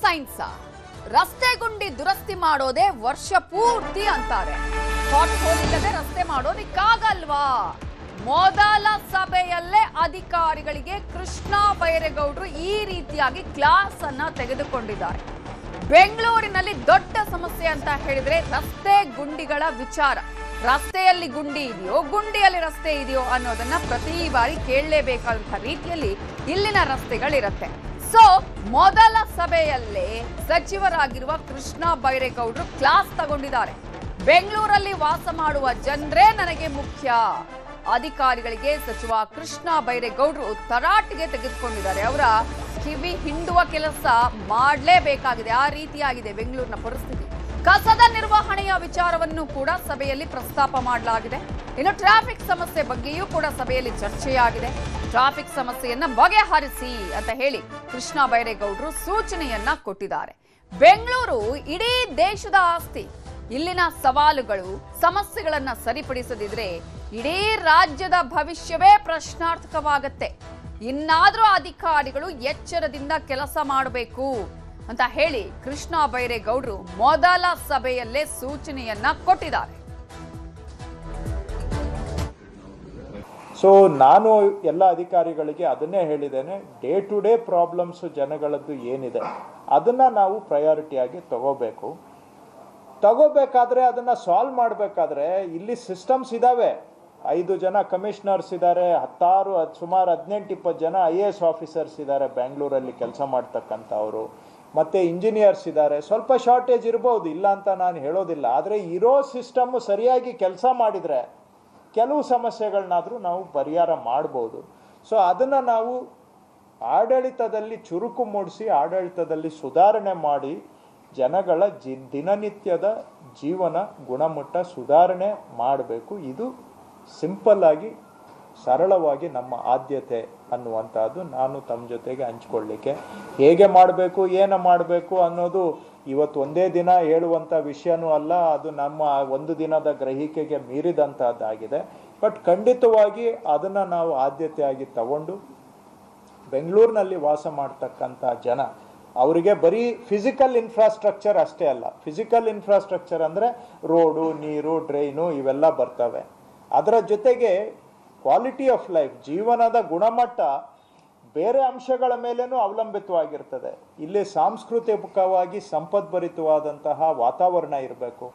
Science. ರಸ್ತೆ ಗುಂಡಿ ದುರಸ್ತಿ ಮಾಡೋದೇ ವರ್ಷ ಪೂರ್ತಿ ಅಂತಾರೆ. ಪಾಟ್ ಹೋಲ್ ಇಲ್ಲದೆ ರಸ್ತೆ ಮಾಡೋದಿಕ್ಕಾಗಲ್ವಾ? ಮೊದಲ ಸಭೆಯಲ್ಲೇ ಅಧಿಕಾರಿಗಳಿಗೆ ಕೃಷ್ಣ ಬೈರೇಗೌಡರು ಈ ರೀತಿಯಾಗಿ ಕ್ಲಾಸ್ ಅನ್ನ ತೆಗೆದುಕೊಂಡಿದ್ದಾರೆ. ಬೆಂಗಳೂರಿನಲ್ಲಿ ದೊಡ್ಡ ಸಮಸ್ಯೆ ಅಂತ ಹೇಳಿದ್ರೆ ರಸ್ತೆ ಗುಂಡಿಗಳ ವಿಚಾರ. ರಸ್ತೆಯಲ್ಲಿ ಗುಂಡಿ ಇದೆಯೋ, ಗುಂಡಿಯಲ್ಲಿ ರಸ್ತೆ ಇದೆಯೋ ಅನ್ನೋದನ್ನ ಪ್ರತಿ ಬಾರಿ ಕೇಳಲೇಬೇಕಾದಂತಹ ರೀತಿಯಲ್ಲಿ ಇಲ್ಲಿನ ರಸ್ತೆಗಳಿರುತ್ತೆ. ಸೊ ಮೊದಲ ಸಭೆಯಲ್ಲೇ ಸಚಿವರಾಗಿರುವ ಕೃಷ್ಣ ಬೈರೇಗೌಡರು ಕ್ಲಾಸ್ ತಗೊಂಡಿದ್ದಾರೆ. ಬೆಂಗಳೂರಲ್ಲಿ ವಾಸ ಮಾಡುವ ಜನರೇ ನನಗೆ ಮುಖ್ಯ. ಅಧಿಕಾರಿಗಳಿಗೆ ಸಚಿವ ಕೃಷ್ಣ ಬೈರೇಗೌಡರು ತರಾಟೆಗೆ ತೆಗೆದುಕೊಂಡಿದ್ದಾರೆ. ಅವರ ಕಿವಿ ಹಿಂಡುವ ಕೆಲಸ ಮಾಡಲೇಬೇಕಾಗಿದೆ. ಆ ರೀತಿಯಾಗಿದೆ ಬೆಂಗಳೂರಿನ ಪರಿಸ್ಥಿತಿ. ಕಸದ ನಿರ್ವಹಣೆಯ ವಿಚಾರವನ್ನು ಕೂಡ ಸಭೆಯಲ್ಲಿ ಪ್ರಸ್ತಾಪ ಮಾಡಲಾಗಿದೆ. ಇನ್ನು ಟ್ರಾಫಿಕ್ ಸಮಸ್ಯೆ ಬಗ್ಗೆಯೂ ಕೂಡ ಸಭೆಯಲ್ಲಿ ಚರ್ಚೆಯಾಗಿದೆ. ಟ್ರಾಫಿಕ್ ಸಮಸ್ಯೆಯನ್ನ ಬಗೆಹರಿಸಿ ಅಂತ ಹೇಳಿ ಕೃಷ್ಣ ಬೈರೇಗೌಡರು ಸೂಚನೆಯನ್ನ ಕೊಟ್ಟಿದ್ದಾರೆ. ಬೆಂಗಳೂರು ಇಡೀ ದೇಶದ ಆಸ್ತಿ. ಇಲ್ಲಿನ ಸವಾಲುಗಳು, ಸಮಸ್ಯೆಗಳನ್ನ ಸರಿಪಡಿಸದಿದ್ರೆ ಇಡೀ ರಾಜ್ಯದ ಭವಿಷ್ಯವೇ ಪ್ರಶ್ನಾರ್ಥಕವಾಗತ್ತೆ. ಇನ್ನಾದ್ರೂ ಅಧಿಕಾರಿಗಳು ಎಚ್ಚರದಿಂದ ಕೆಲಸ ಮಾಡಬೇಕು ಅಂತ ಹೇಳಿ ಕೃಷ್ಣ ಬೈರೇಗೌಡರು ಮೊದಲ ಸಭೆಯಲ್ಲೇ ಸೂಚನೆಯನ್ನ ಕೊಟ್ಟಿದ್ದಾರೆ. ಸೊ ನಾನು ಎಲ್ಲ ಅಧಿಕಾರಿಗಳಿಗೆ ಅದನ್ನೇ ಹೇಳಿದ್ದೇನೆ, ಡೇ ಟು ಡೇ ಪ್ರಾಬ್ಲಮ್ಸ್ ಜನಗಳದ್ದು ಏನಿದೆ ಅದನ್ನು ನಾವು ಪ್ರಯಾರಿಟಿಯಾಗಿ ತಗೋಬೇಕಾದ್ರೆ ಅದನ್ನು ಸಾಲ್ವ್ ಮಾಡಬೇಕಾದ್ರೆ ಇಲ್ಲಿ ಸಿಸ್ಟಮ್ಸ್ ಇದ್ದಾವೆ. 5 ಜನ ಕಮಿಷನರ್ಸ್ ಇದ್ದಾರೆ, ಸುಮಾರು 18-20 ಜನ IAS ಆಫೀಸರ್ಸ್ ಇದ್ದಾರೆ ಬೆಂಗಳೂರಲ್ಲಿ ಕೆಲಸ ಮಾಡ್ತಕ್ಕಂಥವ್ರು, ಮತ್ತು ಇಂಜಿನಿಯರ್ಸ್ ಇದ್ದಾರೆ. ಸ್ವಲ್ಪ ಶಾರ್ಟೇಜ್ ಇರ್ಬೋದು, ಇಲ್ಲ ಅಂತ ನಾನು ಹೇಳೋದಿಲ್ಲ. ಆದರೆ ಇರೋ ಸಿಸ್ಟಮ್ಮು ಸರಿಯಾಗಿ ಕೆಲಸ ಮಾಡಿದರೆ ಕೆಲವು ಸಮಸ್ಯೆಗಳನ್ನಾದರೂ ನಾವು ಪರಿಹಾರ ಮಾಡ್ಬೋದು. ಸೊ ಅದನ್ನು ನಾವು ಆಡಳಿತದಲ್ಲಿ ಚುರುಕು ಮೂಡಿಸಿ, ಆಡಳಿತದಲ್ಲಿ ಸುಧಾರಣೆ ಮಾಡಿ ಜನಗಳ ದಿನನಿತ್ಯದ ಜೀವನ ಗುಣಮಟ್ಟ ಸುಧಾರಣೆ ಮಾಡಬೇಕು. ಇದು ಸಿಂಪಲ್ ಆಗಿ ಸರಳವಾಗಿ ನಮ್ಮ ಆದ್ಯತೆ ಅನ್ನುವಂಥದ್ದು ನಾನು ತಮ್ಮ ಜೊತೆಗೆ ಹಂಚ್ಕೊಳ್ಳಿಕ್ಕೆ. ಹೇಗೆ ಮಾಡಬೇಕು, ಏನು ಮಾಡಬೇಕು ಅನ್ನೋದು ಇವತ್ತು ಒಂದೇ ದಿನ ಹೇಳುವಂಥ ವಿಷಯನೂ ಅಲ್ಲ. ಅದು ನಮ್ಮ ಒಂದು ದಿನದ ಗ್ರಹಿಕೆಗೆ ಮೀರಿದಂಥದ್ದಾಗಿದೆ. ಬಟ್ ಖಂಡಿತವಾಗಿ ಅದನ್ನು ನಾವು ಆದ್ಯತೆಯಾಗಿ ತಗೊಂಡು ಬೆಂಗಳೂರಿನಲ್ಲಿ ವಾಸ ಮಾಡ್ತಕ್ಕಂಥ ಜನ ಅವರಿಗೆ ಬರೀ ಫಿಸಿಕಲ್ ಇನ್ಫ್ರಾಸ್ಟ್ರಕ್ಚರ್ ಅಷ್ಟೇ ಅಲ್ಲ. ಫಿಸಿಕಲ್ ಇನ್ಫ್ರಾಸ್ಟ್ರಕ್ಚರ್ ಅಂದರೆ ರೋಡು, ನೀರು, ಡ್ರೈನು ಇವೆಲ್ಲ ಬರ್ತವೆ. ಅದರ ಜೊತೆಗೆ ಕ್ವಾಲಿಟಿ ಆಫ್ ಲೈಫ್, ಜೀವನದ ಗುಣಮಟ್ಟ ಬೇರೆ ಅಂಶಗಳ ಮೇಲೇನೂ ಅವಲಂಬಿತವಾಗಿರ್ತದೆ. ಇಲ್ಲಿ ಸಾಂಸ್ಕೃತಿಕವಾಗಿ ಸಂಪದ್ಭರಿತವಾದಂತಹ ವಾತಾವರಣ ಇರಬೇಕು.